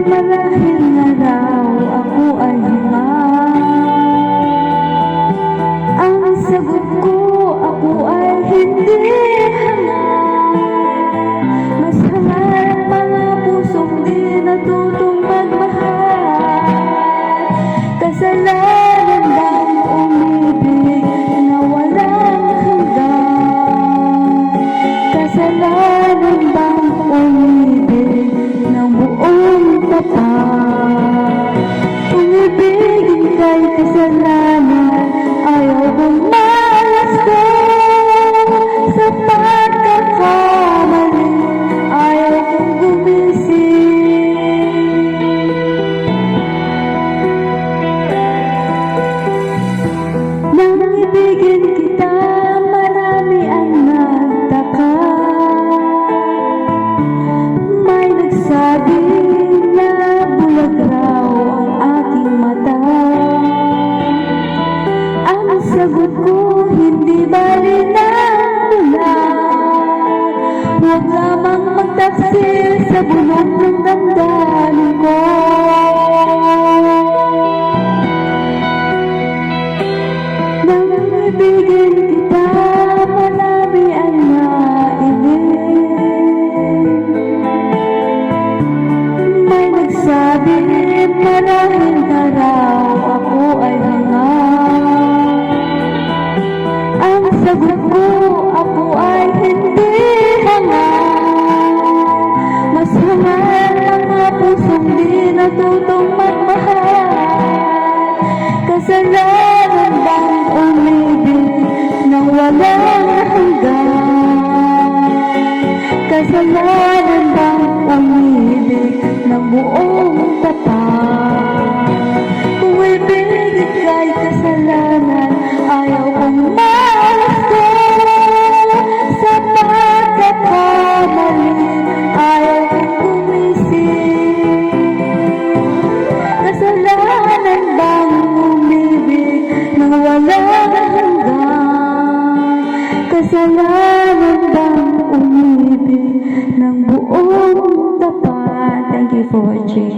marahil na raw ako ay hanga. Ang sagot ko, ako ay hindi hanga. Mas hangal ang mga pusong di natutong magmahal. Kasalanan bang umibig na walang hanggan? Kasalanan bang umibig ng buong tapat? Umibigin kay kasalanan, ayaw kong malas ko. Sa pagkakamali, ayaw kong gumising. Nang ibigin kita, marami ang nagtaka. May nagsabi na bulag raw ang aking mata. Ang sagot ko, hindi bali na bulag. Huwag lamang magtaksil sa bulong ng damdamin ko. Nang ibigin kita, marami ang naibig. May nagsabi, marahil na raw ako ay hanga. Ang sagot ko, ako ay hindi hanga. Mas hangal ang mga pusong di natutong magmahal. Kasalanan bang umibig nang walang hanggan? Kasalanan bang umibig ng buong tapat? Kung ibigin kay kasalanan, ayaw kong malas ko. Sa pagkakamali, ayaw kong gumising. Kasalanan bang umibig nang walang hanggan? Kasalanan bang umibig ng buong tapat? Thank you for watching.